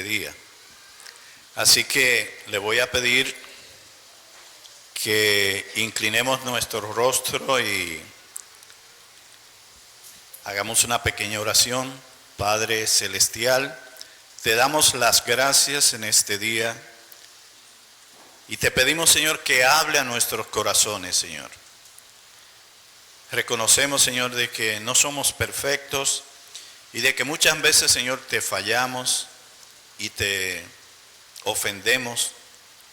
día. Así que le voy a pedir que inclinemos nuestro rostro y hagamos una pequeña oración. Padre Celestial, te damos las gracias en este día y te pedimos, Señor, que hable a nuestros corazones, Señor. Reconocemos, Señor, de que no somos perfectos y de que muchas veces, Señor, te fallamos y te ofendemos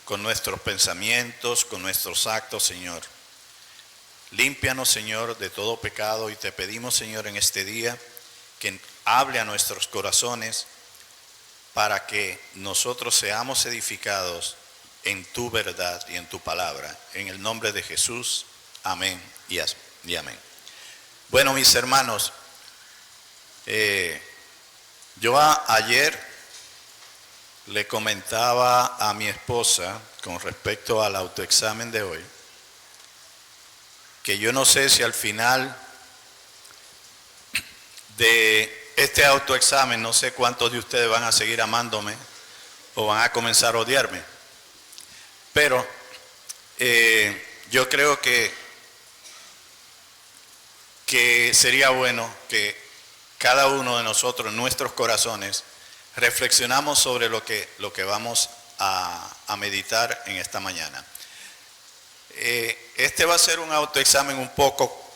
con nuestros pensamientos, con nuestros actos, Señor. Límpianos, Señor, de todo pecado y te pedimos, Señor, en este día que hable a nuestros corazones para que nosotros seamos edificados en tu verdad y en tu palabra. En el nombre de Jesús, amén y amén. Bueno, mis hermanos, yo ayer le comentaba a mi esposa con respecto al autoexamen de hoy, que yo no sé si al final de este autoexamen, no sé cuántos de ustedes van a seguir amándome o van a comenzar a odiarme, pero yo creo que sería bueno que cada uno de nosotros en nuestros corazones reflexionamos sobre lo que vamos a meditar en esta mañana. Este va a ser un autoexamen un poco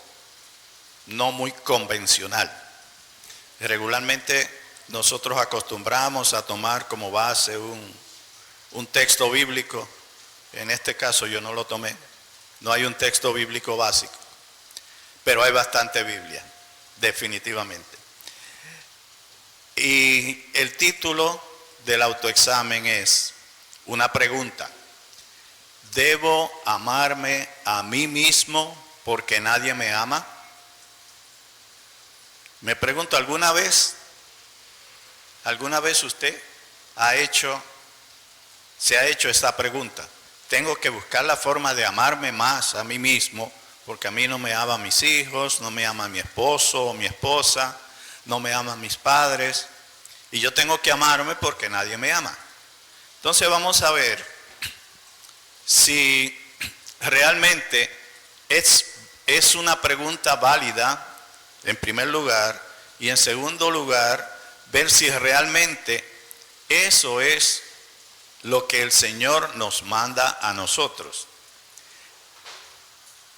no muy convencional. Regularmente nosotros acostumbramos a tomar como base un texto bíblico. En este caso yo no lo tomé. No hay un texto bíblico básico, pero hay bastante Biblia, definitivamente. Y el título del autoexamen es una pregunta. ¿Debo amarme a mí mismo porque nadie me ama? Me pregunto, ¿alguna vez usted se ha hecho esta pregunta? Tengo que buscar la forma de amarme más a mí mismo porque a mí no me aman mis hijos, no me ama mi esposo o mi esposa, no me aman mis padres y yo tengo que amarme porque nadie me ama. Entonces vamos a ver si realmente es una pregunta válida en primer lugar y en segundo lugar ver si realmente eso es lo que el Señor nos manda a nosotros.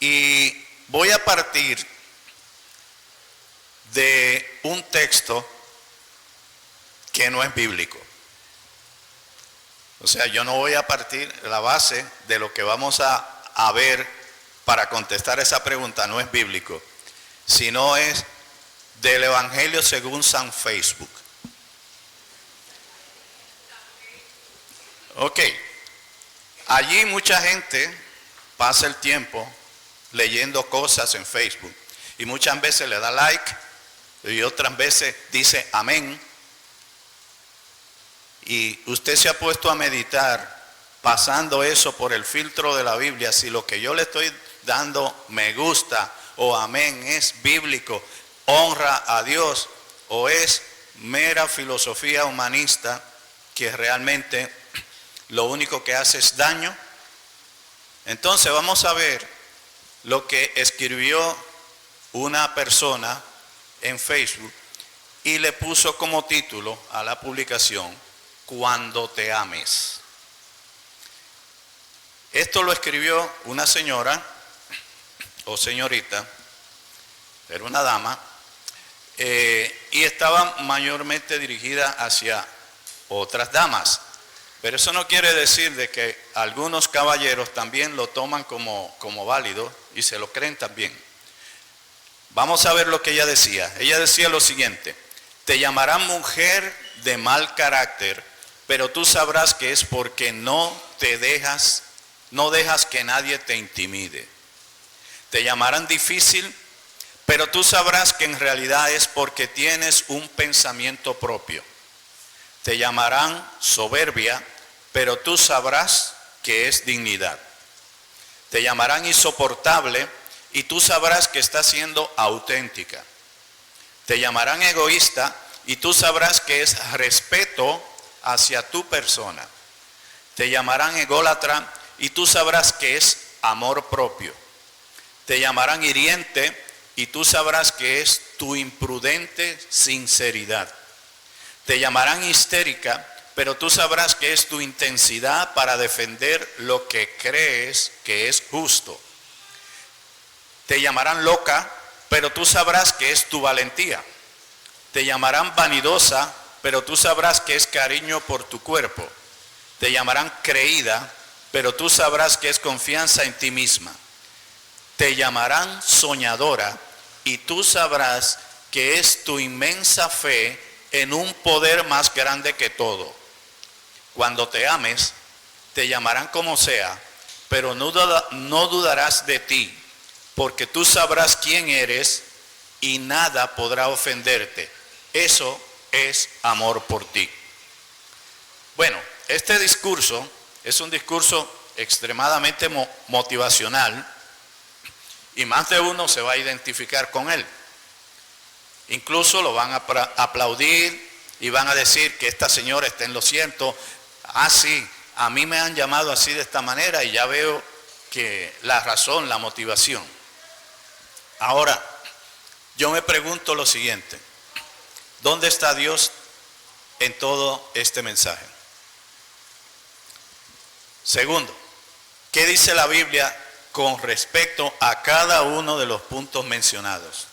Y voy a partir de un texto que no es bíblico. O sea, yo no voy a partir de la base de lo que vamos a ver para contestar esa pregunta, no es bíblico, sino es del Evangelio según San Facebook. Ok, allí mucha gente pasa el tiempo leyendo cosas en Facebook y muchas veces le da like y otras veces dice amén. Y usted se ha puesto a meditar pasando eso por el filtro de la Biblia, si lo que yo le estoy dando me gusta o amén es bíblico, honra a Dios o es mera filosofía humanista que realmente lo único que hace es daño. Entonces vamos a ver lo que escribió una persona en Facebook y le puso como título a la publicación: Cuando te ames. Esto lo escribió una señora o señorita, era una dama, y estaba mayormente dirigida hacia otras damas. Pero eso no quiere decir de que algunos caballeros también lo toman como válido y se lo creen también. Vamos a ver lo que ella decía. Ella decía lo siguiente: te llamarán mujer de mal carácter, pero tú sabrás que es porque no dejas que nadie te intimide. Te llamarán difícil, pero tú sabrás que en realidad es porque tienes un pensamiento propio. Te llamarán soberbia, pero tú sabrás que es dignidad. Te llamarán insoportable y tú sabrás que está siendo auténtica. Te llamarán egoísta y tú sabrás que es respeto hacia tu persona. Te llamarán ególatra y tú sabrás que es amor propio. Te llamarán hiriente y tú sabrás que es tu imprudente sinceridad. Te llamarán histérica, pero tú sabrás que es tu intensidad para defender lo que crees que es justo. Te llamarán loca, pero tú sabrás que es tu valentía. Te llamarán vanidosa, pero tú sabrás que es cariño por tu cuerpo. Te llamarán creída, pero tú sabrás que es confianza en ti misma. Te llamarán soñadora, y tú sabrás que es tu inmensa fe en un poder más grande que todo. Cuando te ames, te llamarán como sea, pero no dudarás de ti, porque tú sabrás quién eres y nada podrá ofenderte. Eso es amor por ti. Bueno, este discurso es un discurso extremadamente motivacional y más de uno se va a identificar con él. Incluso lo van a aplaudir y van a decir que esta señora está en lo cierto. Ah, sí, a mí me han llamado así de esta manera y ya veo que la razón, la motivación. Ahora, yo me pregunto lo siguiente: ¿dónde está Dios en todo este mensaje? Segundo, ¿qué dice la Biblia con respecto a cada uno de los puntos mencionados?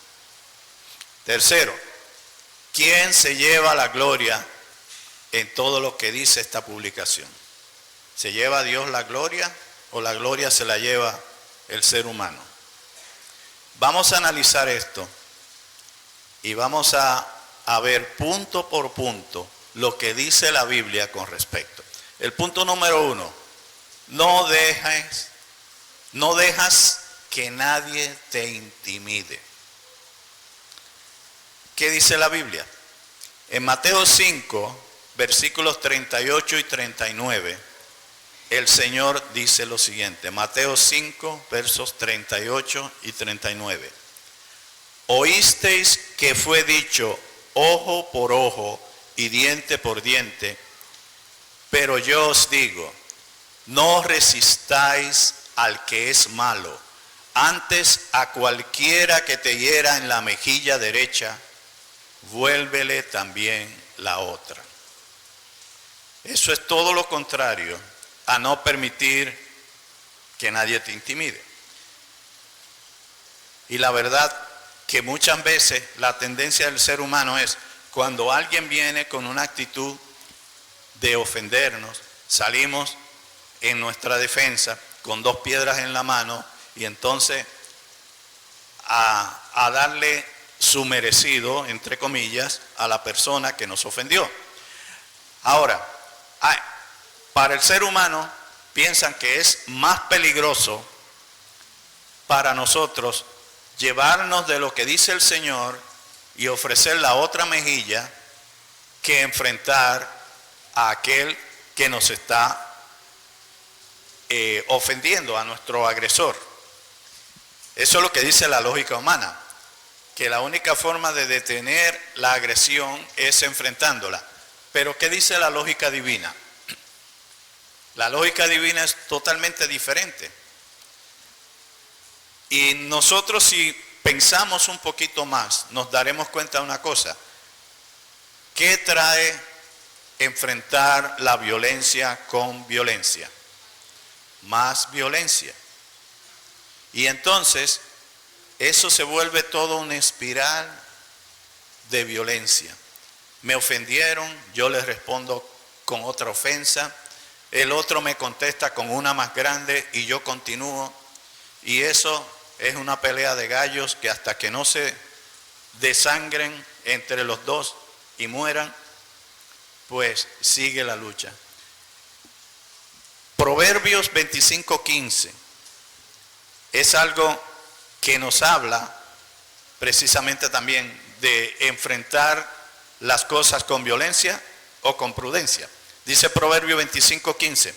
Tercero, ¿quién se lleva la gloria en todo lo que dice esta publicación? ¿Se lleva Dios la gloria o la gloria se la lleva el ser humano? Vamos a analizar esto y vamos a ver punto por punto lo que dice la Biblia con respecto. El punto número 1, no dejas que nadie te intimide. ¿Qué dice la Biblia? En Mateo 5, versículos 38 y 39, el Señor dice lo siguiente. Mateo 5, versos 38 y 39. Oísteis que fue dicho ojo por ojo y diente por diente, pero yo os digo, no resistáis al que es malo, antes a cualquiera que te hiera en la mejilla derecha, vuélvele también la otra. Eso es todo lo contrario a no permitir que nadie te intimide. Y la verdad que muchas veces la tendencia del ser humano es, cuando alguien viene con una actitud de ofendernos, salimos en nuestra defensa con 2 piedras en la mano y entonces a darle su merecido, entre comillas, a la persona que nos ofendió. Ahora, para el ser humano piensan que es más peligroso para nosotros llevarnos de lo que dice el Señor y ofrecer la otra mejilla que enfrentar a aquel que nos está ofendiendo, a nuestro agresor. Eso es lo que dice la lógica humana, que la única forma de detener la agresión es enfrentándola. Pero ¿qué dice la lógica divina? La lógica divina es totalmente diferente. Y nosotros, si pensamos un poquito más, nos daremos cuenta de una cosa. ¿Qué trae enfrentar la violencia con violencia? Más violencia. Y entonces eso se vuelve todo una espiral de violencia. Me ofendieron, yo les respondo con otra ofensa, el otro me contesta con una más grande y yo continúo. Y eso es una pelea de gallos que hasta que no se desangren entre los dos y mueran, pues sigue la lucha. Proverbios 25:15 es algo que nos habla precisamente también de enfrentar las cosas con violencia o con prudencia. Dice Proverbio 25:15,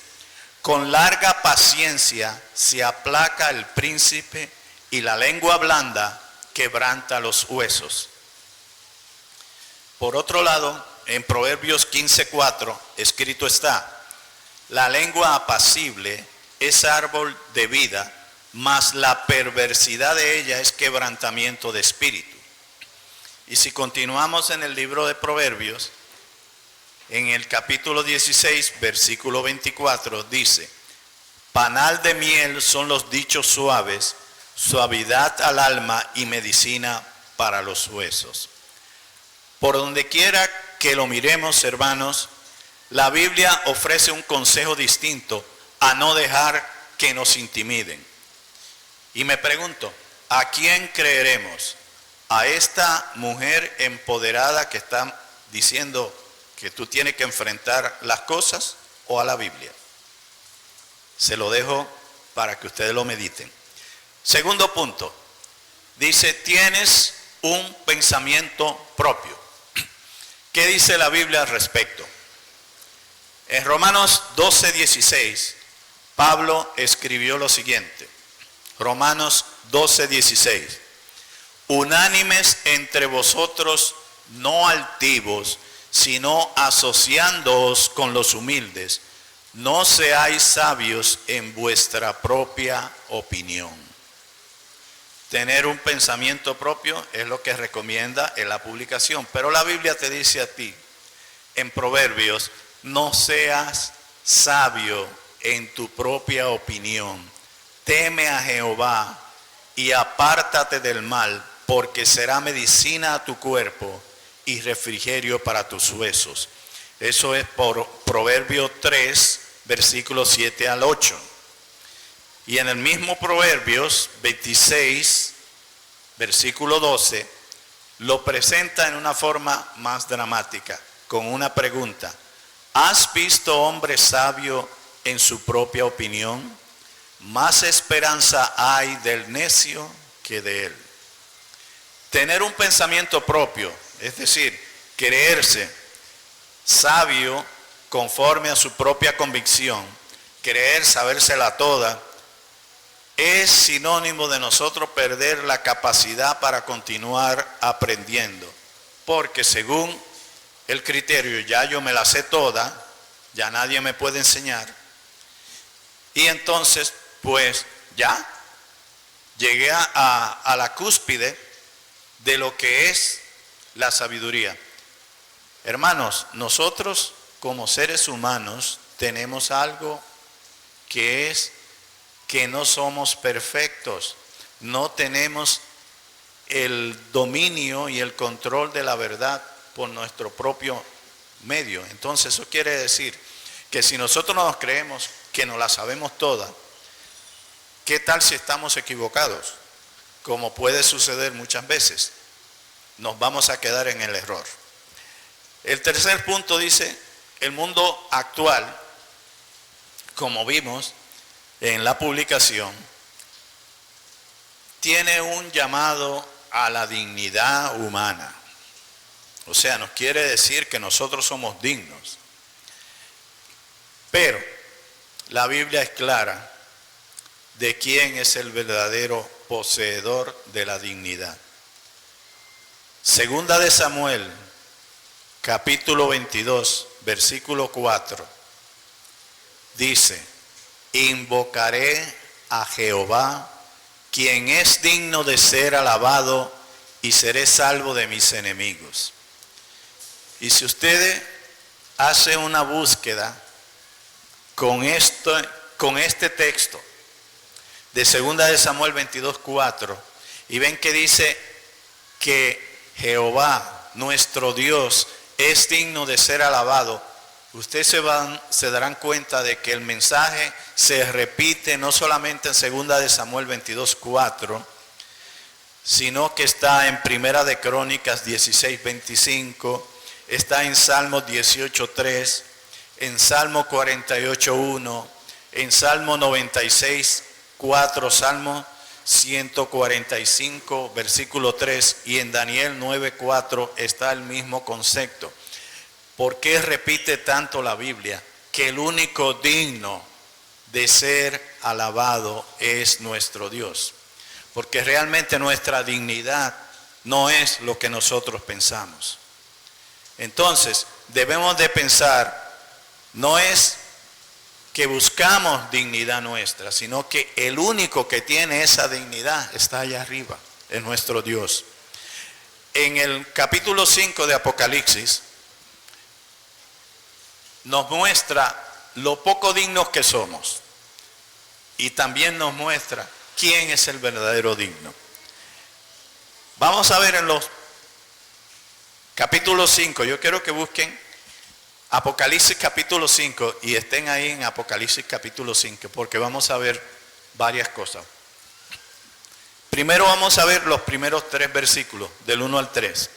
con larga paciencia se aplaca el príncipe y la lengua blanda quebranta los huesos. Por otro lado, en Proverbios 15:4, escrito está: la lengua apacible es árbol de vida, mas la perversidad de ella es quebrantamiento de espíritu. Y si continuamos en el libro de Proverbios, en el capítulo 16, versículo 24, dice: panal de miel son los dichos suaves, suavidad al alma y medicina para los huesos. Por donde quiera que lo miremos, hermanos, la Biblia ofrece un consejo distinto a no dejar que nos intimiden. Y me pregunto, ¿a quién creeremos? ¿A esta mujer empoderada que está diciendo que tú tienes que enfrentar las cosas, o a la Biblia? Se lo dejo para que ustedes lo mediten. Segundo punto, dice: tienes un pensamiento propio. ¿Qué dice la Biblia al respecto? En Romanos 12:16, Pablo escribió lo siguiente. Romanos 12:16. Unánimes entre vosotros, no altivos, sino asociándoos con los humildes. No seáis sabios en vuestra propia opinión. Tener un pensamiento propio es lo que recomienda en la publicación. Pero la Biblia te dice a ti, en Proverbios: no seas sabio en tu propia opinión. Teme a Jehová y apártate del mal, porque será medicina a tu cuerpo y refrigerio para tus huesos. Eso es por Proverbio 3, versículos 7 al 8. Y en el mismo Proverbios 26, versículo 12, lo presenta en una forma más dramática, con una pregunta: ¿has visto hombre sabio en su propia opinión? Más esperanza hay del necio que de él. Tener un pensamiento propio, es decir, creerse sabio conforme a su propia convicción, creer sabérsela toda, es sinónimo de nosotros perder la capacidad para continuar aprendiendo. Porque según el criterio, ya yo me la sé toda, ya nadie me puede enseñar. Y entonces, pues ya llegué a la cúspide de lo que es la sabiduría. Hermanos, nosotros como seres humanos tenemos algo que es que no somos perfectos, no tenemos el dominio y el control de la verdad por nuestro propio medio. Entonces eso quiere decir que si nosotros no nos creemos que nos la sabemos toda, ¿qué tal si estamos equivocados? Como puede suceder muchas veces, nos vamos a quedar en el error. El tercer punto dice: el mundo actual, como vimos en la publicación, tiene un llamado a la dignidad humana. O sea, nos quiere decir que nosotros somos dignos. Pero la Biblia es clara de quién es el verdadero poseedor de la dignidad. Segunda de Samuel, capítulo 22, versículo 4, dice: invocaré a Jehová, quien es digno de ser alabado, y seré salvo de mis enemigos. Y si usted hace una búsqueda con este texto de segunda de Samuel 22, 4, y ven que dice que Jehová, nuestro Dios, es digno de ser alabado, ustedes se darán cuenta de que el mensaje se repite no solamente en segunda de Samuel 22, 4, sino que está en Primera de Crónicas 16, 25, está en Salmo 18, 3, en Salmo 48, 1, en Salmo 96, 4, Salmo 145, versículo 3, y en Daniel 9, 4 está el mismo concepto. ¿Por qué repite tanto la Biblia? Que el único digno de ser alabado es nuestro Dios. Porque realmente nuestra dignidad no es lo que nosotros pensamos. Entonces, debemos de pensar, no es que buscamos dignidad nuestra, sino que el único que tiene esa dignidad está allá arriba, es nuestro Dios. En el capítulo 5 de Apocalipsis nos muestra lo poco dignos que somos y también nos muestra quién es el verdadero digno. Vamos a ver en los capítulo 5, yo quiero que busquen Apocalipsis capítulo 5 y estén ahí en Apocalipsis capítulo 5 porque vamos a ver varias cosas. Primero vamos a ver los primeros 3 versículos, del 1 al 3.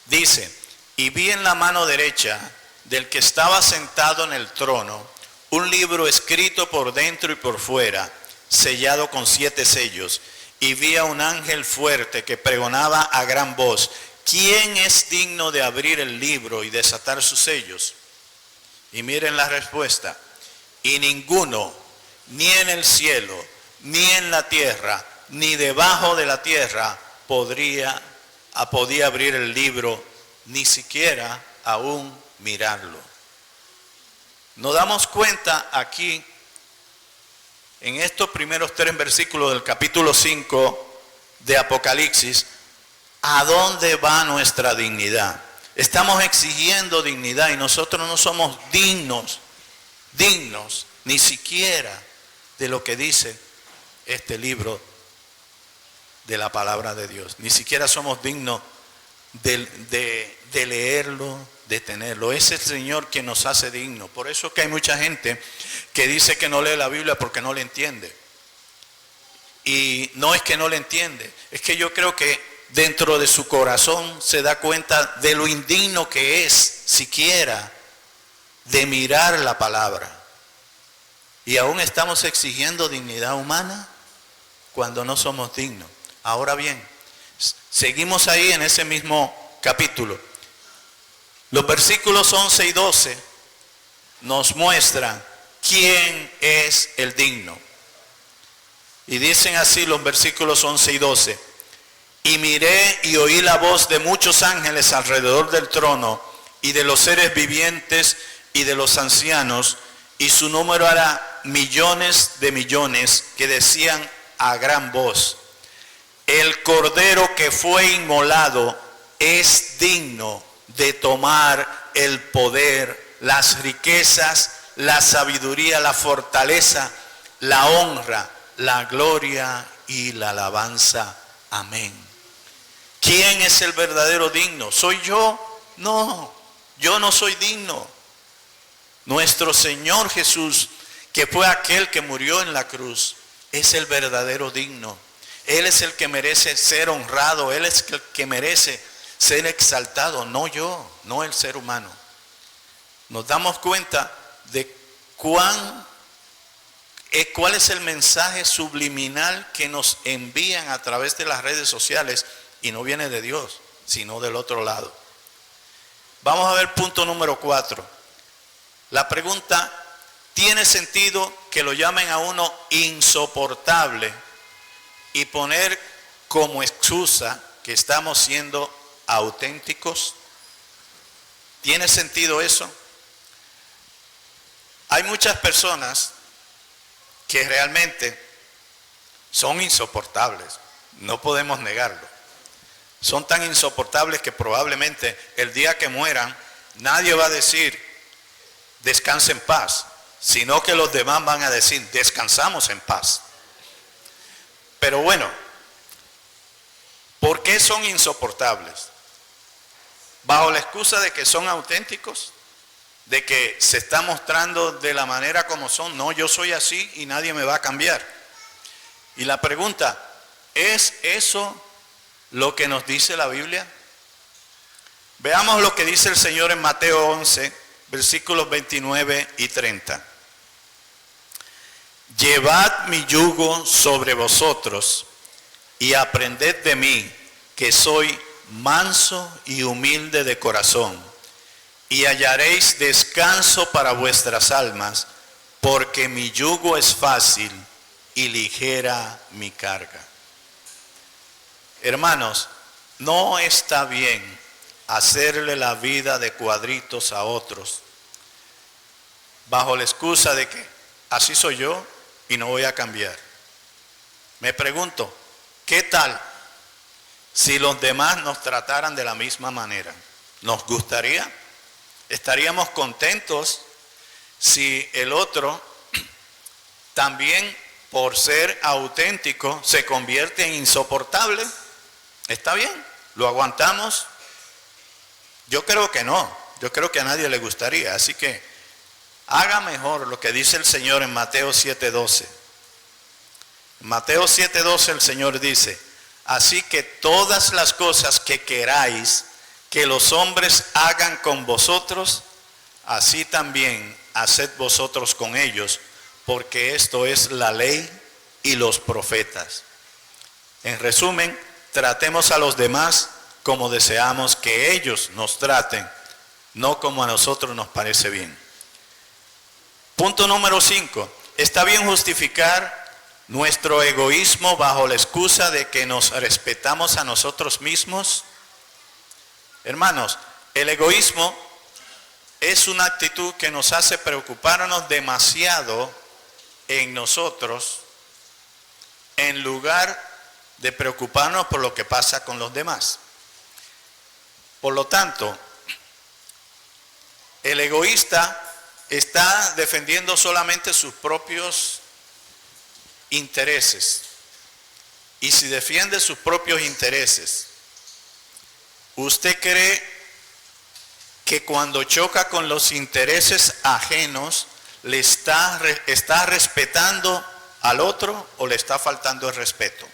Dice, y vi en la mano derecha del que estaba sentado en el trono un libro escrito por dentro y por fuera, sellado con 7 sellos, y vi a un ángel fuerte que pregonaba a gran voz, ¿quién es digno de abrir el libro y desatar sus sellos? Y miren la respuesta, y ninguno, ni en el cielo, ni en la tierra, ni debajo de la tierra, podía abrir el libro, ni siquiera aún mirarlo. Nos damos cuenta aquí, en estos primeros 3 versículos del capítulo 5 de Apocalipsis, ¿a dónde va nuestra dignidad? Estamos exigiendo dignidad y nosotros no somos dignos, ni siquiera de lo que dice este libro de la palabra de Dios. Ni siquiera somos dignos de leerlo, de tenerlo. Es el Señor quien nos hace dignos. Por eso es que hay mucha gente que dice que no lee la Biblia porque no le entiende. Y no es que no le entiende, es que yo creo que dentro de su corazón se da cuenta de lo indigno que es siquiera de mirar la palabra. Y aún estamos exigiendo dignidad humana cuando no somos dignos. Ahora bien, seguimos ahí en ese mismo capítulo. Los versículos 11 y 12 nos muestran quién es el digno. Y dicen así los versículos 11 y 12. Y miré y oí la voz de muchos ángeles alrededor del trono y de los seres vivientes y de los ancianos, y su número era millones de millones, que decían a gran voz, el cordero que fue inmolado es digno de tomar el poder, las riquezas, la sabiduría, la fortaleza, la honra, la gloria y la alabanza. Amén. ¿Quién es el verdadero digno? ¿Soy yo? No, yo no soy digno. Nuestro Señor Jesús, que fue aquel que murió en la cruz, es el verdadero digno. Él es el que merece ser honrado, Él es el que merece ser exaltado, no yo, no el ser humano. Nos damos cuenta de cuál es el mensaje subliminal que nos envían a través de las redes sociales y no viene de Dios, sino del otro lado. Vamos a ver punto número 4. La pregunta, ¿tiene sentido que lo llamen a uno insoportable y poner como excusa que estamos siendo auténticos? ¿Tiene sentido eso? Hay muchas personas que realmente son insoportables, no podemos negarlo. Son tan insoportables que probablemente el día que mueran nadie va a decir descanse en paz, sino que los demás van a decir descansamos en paz. Pero bueno, ¿por qué son insoportables? Bajo la excusa de que son auténticos, de que se está mostrando de la manera como son. No, yo soy así y nadie me va a cambiar. Y la pregunta, ¿es eso lo que nos dice la Biblia? Veamos lo que dice el Señor en Mateo 11, versículos 29 y 30. Llevad mi yugo sobre vosotros y aprended de mí, que soy manso y humilde de corazón, y hallaréis descanso para vuestras almas, porque mi yugo es fácil y ligera mi carga. Hermanos, no está bien hacerle la vida de cuadritos a otros, bajo la excusa de que así soy yo y no voy a cambiar. Me pregunto, ¿qué tal si los demás nos trataran de la misma manera? ¿Nos gustaría? ¿Estaríamos contentos si el otro también, por ser auténtico, se convierte en insoportable? ¿Está bien? ¿Lo aguantamos? Yo creo que no. Yo creo que a nadie le gustaría. Así que haga mejor lo que dice el Señor en Mateo 7:12. En Mateo 7:12 el Señor dice: así que todas las cosas que queráis que los hombres hagan con vosotros, así también haced vosotros con ellos, porque esto es la ley y los profetas. En resumen, tratemos a los demás como deseamos que ellos nos traten, no como a nosotros nos parece bien. Punto número 5. Está bien justificar nuestro egoísmo bajo la excusa de que nos respetamos a nosotros mismos. Hermanos, el egoísmo es una actitud que nos hace preocuparnos demasiado en nosotros, en lugar de preocuparnos por lo que pasa con los demás. Por lo tanto, el egoísta está defendiendo solamente sus propios intereses. Y si defiende sus propios intereses, ¿usted cree que cuando choca con los intereses ajenos le está respetando al otro o le está faltando el respeto?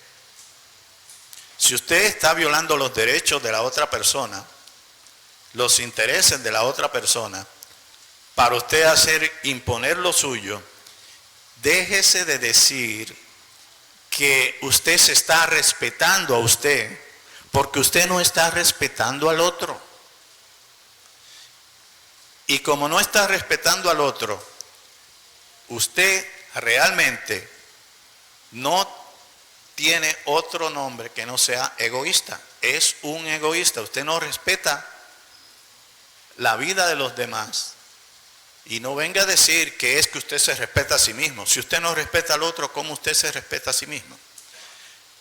Si usted está violando los derechos de la otra persona, los intereses de la otra persona, para usted imponer lo suyo, déjese de decir que usted se está respetando a usted, porque usted no está respetando al otro. Y como no está respetando al otro, usted realmente no tiene otro nombre que no sea egoísta. Es un egoísta. Usted no respeta la vida de los demás. Y no venga a decir que es que usted se respeta a sí mismo. Si usted no respeta al otro, ¿cómo usted se respeta a sí mismo?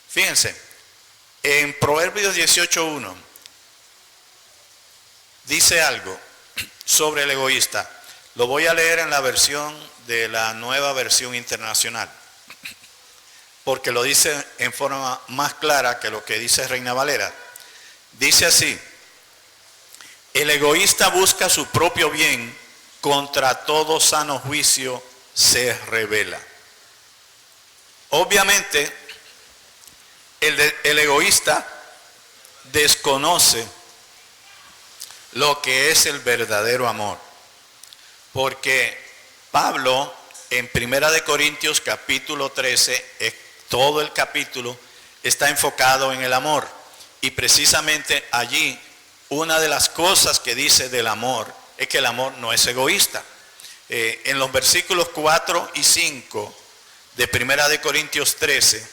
Fíjense, en Proverbios 18:1 dice algo sobre el egoísta. Lo voy a leer en la versión de la Nueva Versión Internacional, porque lo dice en forma más clara que lo que dice Reina Valera. Dice así: el egoísta busca su propio bien, contra todo sano juicio se revela. Obviamente, el egoísta desconoce lo que es el verdadero amor. Porque Pablo en 1 Corintios capítulo 13, todo el capítulo está enfocado en el amor. Y precisamente allí una de las cosas que dice del amor es que el amor no es egoísta. En los versículos 4 y 5 de 1 Corintios 13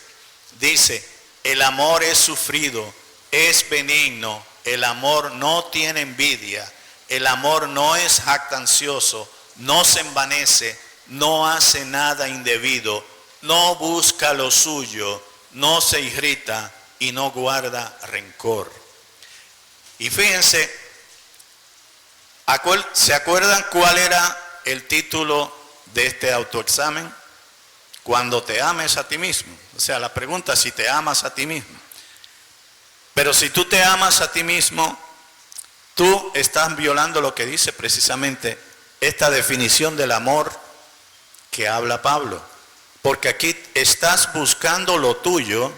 dice: el amor es sufrido, es benigno, el amor no tiene envidia, el amor no es jactancioso, no se envanece, no hace nada indebido, no busca lo suyo, no se irrita y no guarda rencor. Y fíjense, ¿se acuerdan cuál era el título de este autoexamen? Cuando te ames a ti mismo. O sea, la pregunta es si te amas a ti mismo. Pero si tú te amas a ti mismo, tú estás violando lo que dice precisamente esta definición del amor que habla Pablo. Porque aquí estás buscando lo tuyo,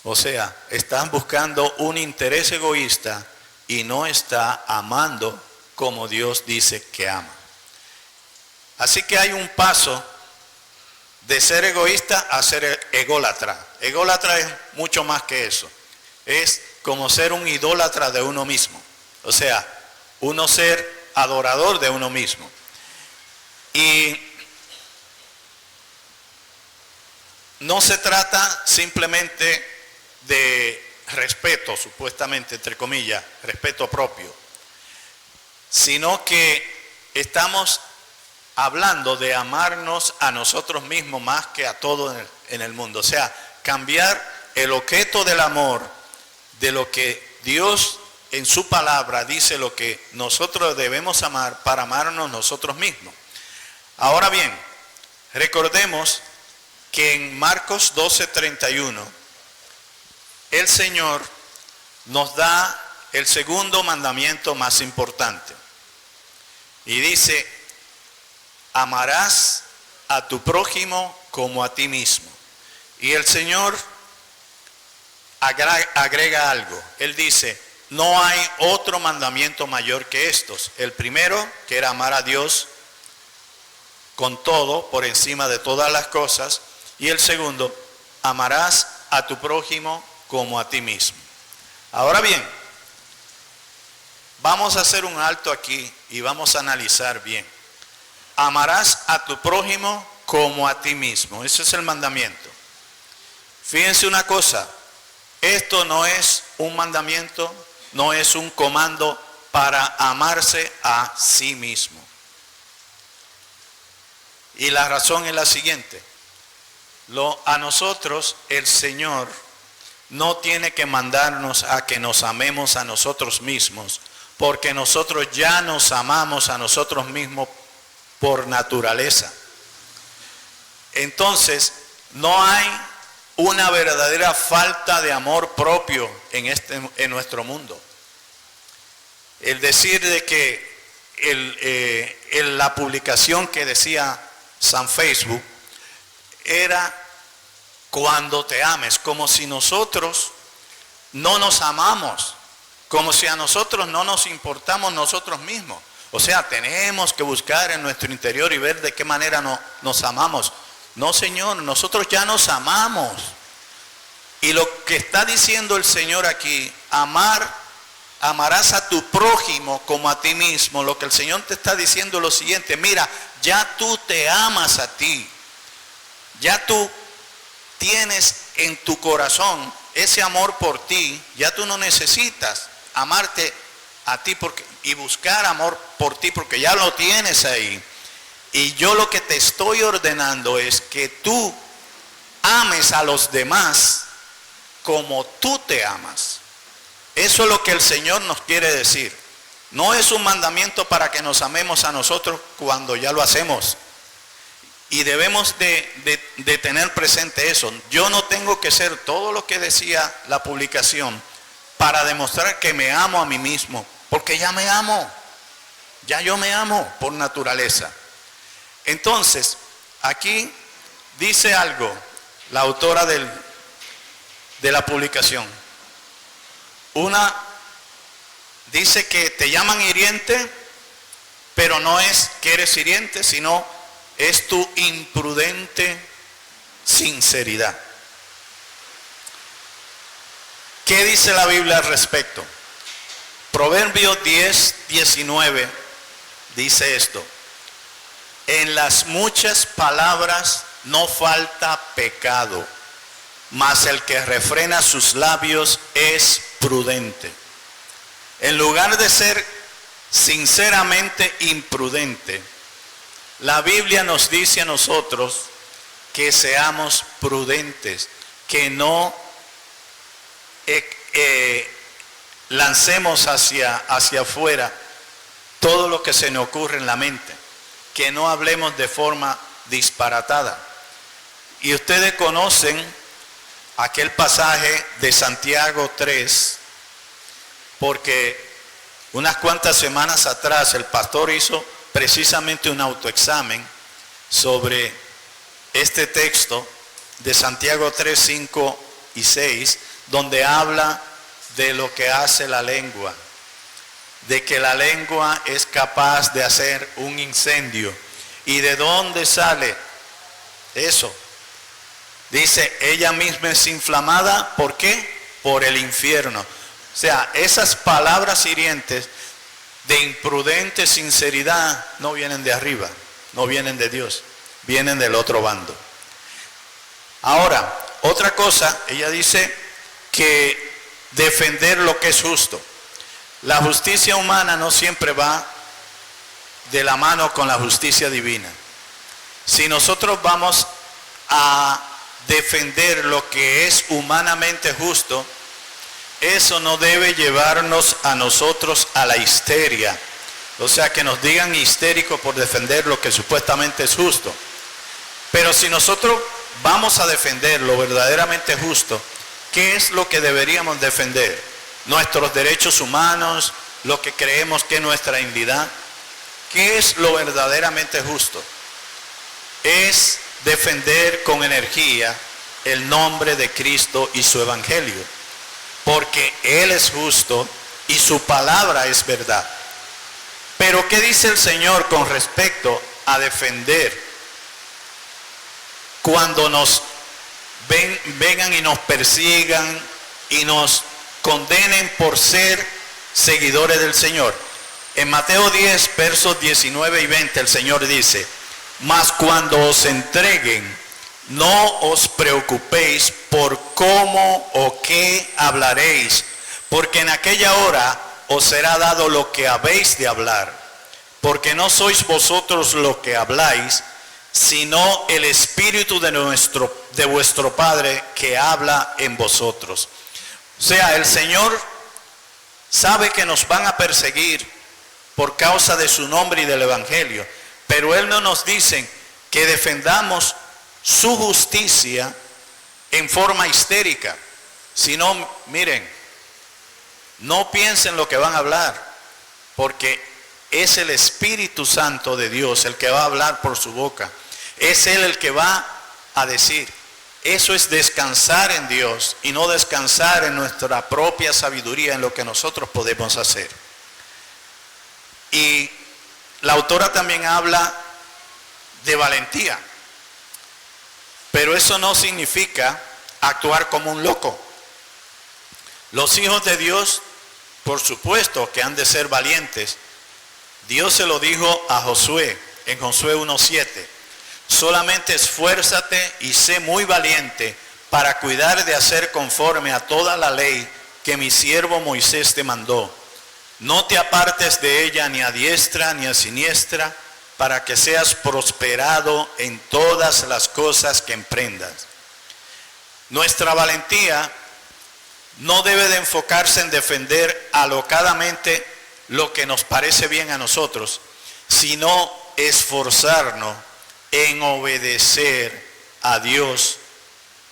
o sea, estás buscando un interés egoísta y no está amando como Dios dice que ama. Así que hay un paso de ser egoísta a ser ególatra. Ególatra es mucho más que eso. Es como ser un idólatra de uno mismo. O sea, uno ser adorador de uno mismo. Y no se trata simplemente de respeto, supuestamente, entre comillas, respeto propio, sino que estamos hablando de amarnos a nosotros mismos más que a todo en el mundo. O sea, cambiar el objeto del amor de lo que Dios en su palabra dice lo que nosotros debemos amar para amarnos nosotros mismos. Ahora bien, recordemos que en Marcos 12:31 el Señor nos da el segundo mandamiento más importante. Y dice, amarás a tu prójimo como a ti mismo. Y el Señor agrega algo. Él dice, no hay otro mandamiento mayor que estos. El primero, que era amar a Dios con todo, por encima de todas las cosas. Y el segundo, amarás a tu prójimo como a ti mismo. Ahora bien, vamos a hacer un alto aquí y vamos a analizar bien. Amarás a tu prójimo como a ti mismo. Ese es el mandamiento. Fíjense una cosa, esto no es un mandamiento, no es un comando para amarse a sí mismo. Y la razón es la siguiente. A nosotros el Señor no tiene que mandarnos a que nos amemos a nosotros mismos, porque nosotros ya nos amamos a nosotros mismos por naturaleza. Entonces, no hay una verdadera falta de amor propio en nuestro mundo. El decir de que la publicación que decía San Facebook era cuando te ames, como si nosotros no nos amamos, como si a nosotros no nos importamos nosotros mismos. O sea, tenemos que buscar en nuestro interior y ver de qué manera nos amamos. No, Señor, nosotros ya nos amamos. Y lo que está diciendo el Señor aquí, amarás a tu prójimo como a ti mismo. Lo que el Señor te está diciendo es lo siguiente, mira, ya tú te amas a ti. Ya tú tienes en tu corazón ese amor por ti, ya tú no necesitas amarte a ti y buscar amor por ti porque ya lo tienes ahí. Y yo lo que te estoy ordenando es que tú ames a los demás como tú te amas. Eso es lo que el Señor nos quiere decir. No es un mandamiento para que nos amemos a nosotros cuando ya lo hacemos. Y debemos de tener presente eso. Yo no tengo que ser todo lo que decía la publicación para demostrar que me amo a mí mismo, porque ya me amo. Ya yo me amo por naturaleza. Entonces, aquí dice algo la autora de la publicación. Una dice que te llaman hiriente, pero no es que eres hiriente, sino es tu imprudente sinceridad. ¿Qué dice la Biblia al respecto? Proverbios 10:19 dice esto. En las muchas palabras no falta pecado, mas el que refrena sus labios es prudente. En lugar de ser sinceramente imprudente, la Biblia nos dice a nosotros que seamos prudentes, que no lancemos hacia afuera todo lo que se nos ocurre en la mente, que no hablemos de forma disparatada. Y ustedes conocen aquel pasaje de Santiago 3, porque unas cuantas semanas atrás el pastor hizo precisamente un autoexamen sobre este texto de Santiago 3, 5 y 6, donde habla de lo que hace la lengua, de que la lengua es capaz de hacer un incendio. ¿Y de dónde sale eso? Dice, ella misma es inflamada, ¿por qué? Por el infierno. O sea, esas palabras hirientes de imprudente sinceridad no vienen de arriba, no vienen de Dios, vienen del otro bando. Ahora, otra cosa, ella dice que defender lo que es justo. La justicia humana no siempre va de la mano con la justicia divina. Si nosotros vamos a defender lo que es humanamente justo, eso no debe llevarnos a nosotros a la histeria. O sea, que nos digan histéricos por defender lo que supuestamente es justo. Pero si nosotros vamos a defender lo verdaderamente justo, ¿qué es lo que deberíamos defender? Nuestros derechos humanos, lo que creemos que es nuestra dignidad. ¿Qué es lo verdaderamente justo? Es defender con energía el nombre de Cristo y su evangelio, porque Él es justo y su palabra es verdad. Pero ¿qué dice el Señor con respecto a defender cuando nos vengan y nos persigan y nos condenen por ser seguidores del Señor? En Mateo 10, versos 19 y 20, el Señor dice: mas cuando os entreguen, no os preocupéis por cómo o qué hablaréis, porque en aquella hora os será dado lo que habéis de hablar, porque no sois vosotros lo que habláis, sino el Espíritu de vuestro Padre que habla en vosotros. O sea, el Señor sabe que nos van a perseguir por causa de su nombre y del Evangelio, pero Él no nos dice que defendamos su justicia en forma histérica, sino, miren, no piensen lo que van a hablar, porque es el Espíritu Santo de Dios el que va a hablar por su boca. Es Él el que va a decir. Eso es descansar en Dios y no descansar en nuestra propia sabiduría, en lo que nosotros podemos hacer. Y la autora también habla de valentía, pero eso no significa actuar como un loco. Los hijos de Dios, por supuesto que han de ser valientes. Dios se lo dijo a Josué en Josué 1:7. Solamente esfuérzate y sé muy valiente para cuidar de hacer conforme a toda la ley que mi siervo Moisés te mandó. No te apartes de ella ni a diestra ni a siniestra, para que seas prosperado en todas las cosas que emprendas. Nuestra valentía no debe de enfocarse en defender alocadamente lo que nos parece bien a nosotros, sino esforzarnos en obedecer a Dios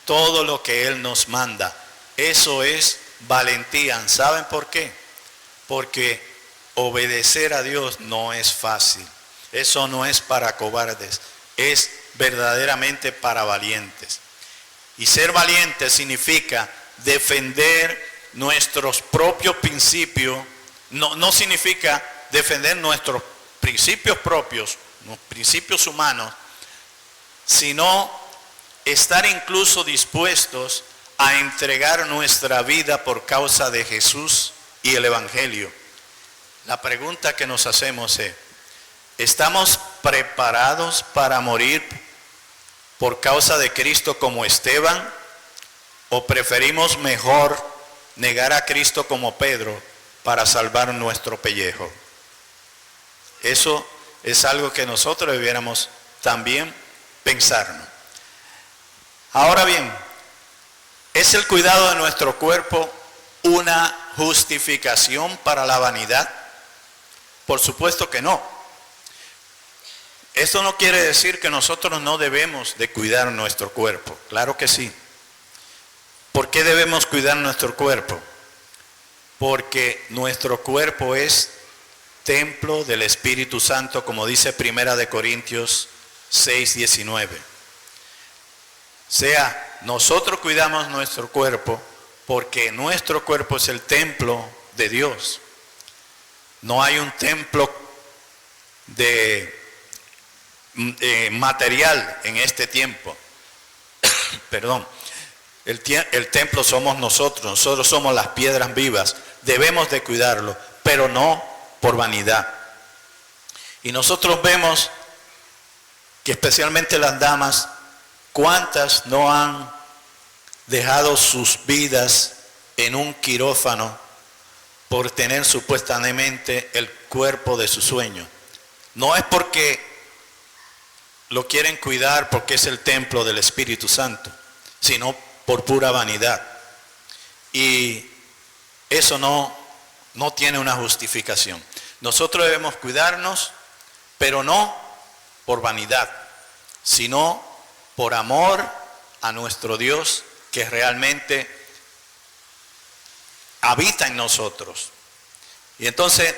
todo lo que Él nos manda. Eso es valentía. ¿Saben por qué? Porque obedecer a Dios no es fácil. Eso no es para cobardes, es verdaderamente para valientes. Y ser valiente significa defender nuestros propios principios. No significa defender nuestros principios propios, los principios humanos, sino estar incluso dispuestos a entregar nuestra vida por causa de Jesús y el Evangelio. La pregunta que nos hacemos es: ¿estamos preparados para morir por causa de Cristo como Esteban? ¿O preferimos mejor negar a Cristo como Pedro para salvar nuestro pellejo? Eso es algo que nosotros debiéramos también pensarnos. Ahora bien, ¿es el cuidado de nuestro cuerpo una justificación para la vanidad? Por supuesto que no. Esto no quiere decir que nosotros no debemos de cuidar nuestro cuerpo. Claro que sí. ¿Por qué debemos cuidar nuestro cuerpo? Porque nuestro cuerpo es templo del Espíritu Santo, como dice 1 Corintios 6:19. O sea, nosotros cuidamos nuestro cuerpo porque nuestro cuerpo es el templo de Dios. No hay un templo material en este tiempo. Perdón. El templo somos nosotros somos las piedras vivas. Debemos de cuidarlo, pero no por vanidad. Y nosotros vemos que especialmente las damas, ¿cuántas no han dejado sus vidas en un quirófano por tener supuestamente el cuerpo de su sueño. No es porque lo quieren cuidar porque es el templo del Espíritu Santo, sino por pura vanidad. Y eso no tiene una justificación. Nosotros debemos cuidarnos, pero no por vanidad, sino por amor a nuestro Dios que realmente habita en nosotros. Y entonces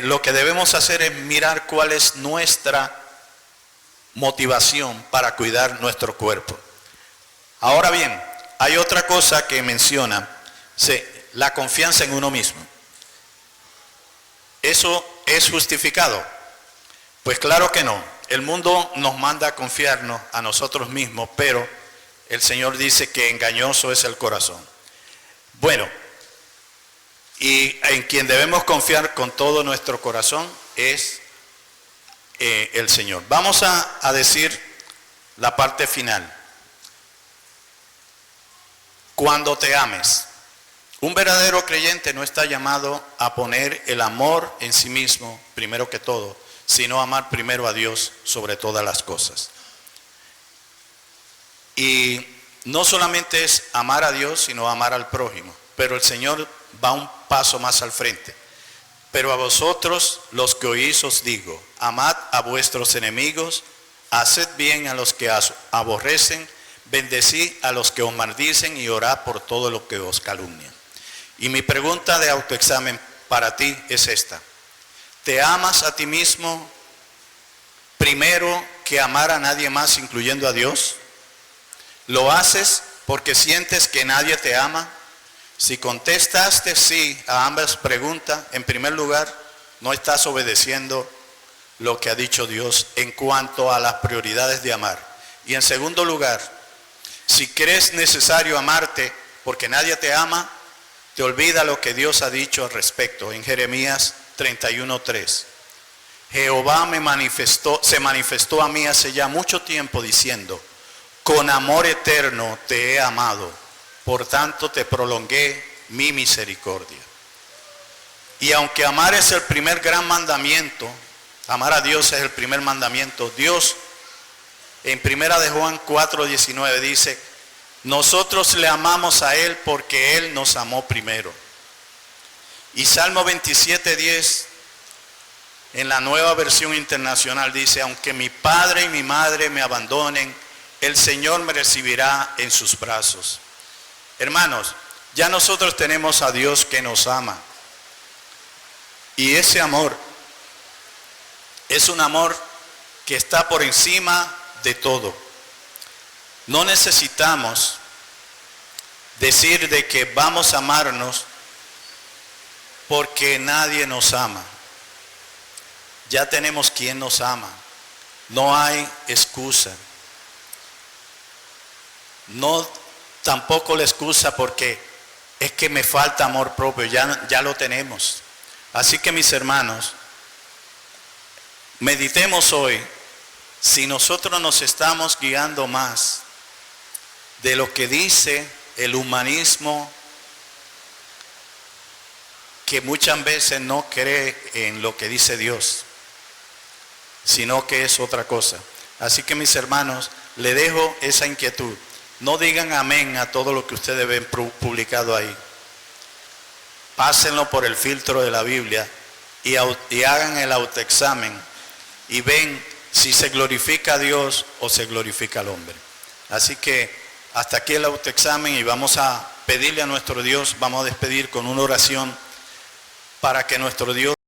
lo que debemos hacer es mirar cuál es nuestra motivación para cuidar nuestro cuerpo. Ahora bien, hay otra cosa que menciona, la confianza en uno mismo. ¿Eso es justificado? Pues claro que no. El mundo nos manda a confiarnos a nosotros mismos, pero el Señor dice que engañoso es el corazón. Bueno, y en quien debemos confiar con todo nuestro corazón es el Señor. Vamos a decir la parte final. Cuando te ames. Un verdadero creyente no está llamado a poner el amor en sí mismo, primero que todo, sino amar primero a Dios sobre todas las cosas. Y no solamente es amar a Dios, sino amar al prójimo. Pero el Señor va un paso más al frente. Pero a vosotros, los que oís, os digo, amad a vuestros enemigos, haced bien a los que os aborrecen, bendecid a los que os maldicen y orad por todo lo que os calumnian. Y mi pregunta de autoexamen para ti es esta. ¿Te amas a ti mismo primero que amar a nadie más, incluyendo a Dios? ¿Lo haces porque sientes que nadie te ama? Si contestaste sí a ambas preguntas, en primer lugar, no estás obedeciendo lo que ha dicho Dios en cuanto a las prioridades de amar. Y en segundo lugar, si crees necesario amarte porque nadie te ama, te olvida lo que Dios ha dicho al respecto en Jeremías 31:3. Jehová se manifestó a mí hace ya mucho tiempo diciendo, con amor eterno te he amado, por tanto te prolongué mi misericordia. Y aunque amar es el primer gran mandamiento, amar a Dios es el primer mandamiento, Dios en 1 de Juan 4:19 dice, nosotros le amamos a Él porque Él nos amó primero. Y Salmo 27:10 en la Nueva Versión Internacional dice, aunque mi padre y mi madre me abandonen, el Señor me recibirá en sus brazos. Hermanos, ya nosotros tenemos a Dios que nos ama. Y ese amor es un amor que está por encima de todo. No necesitamos decir de que vamos a amarnos porque nadie nos ama. Ya tenemos quien nos ama. No hay excusa. No tampoco la excusa porque es que me falta amor propio. Ya lo tenemos. Así que mis hermanos, meditemos hoy si nosotros nos estamos guiando más de lo que dice el humanismo, que muchas veces no cree en lo que dice Dios, sino que es otra cosa. Así que mis hermanos, le dejo esa inquietud. No digan amén a todo lo que ustedes ven publicado ahí. Pásenlo por el filtro de la Biblia y hagan el autoexamen y ven si se glorifica a Dios o se glorifica al hombre. Así que hasta aquí el autoexamen y vamos a pedirle a nuestro Dios, vamos a despedir con una oración para que nuestro Dios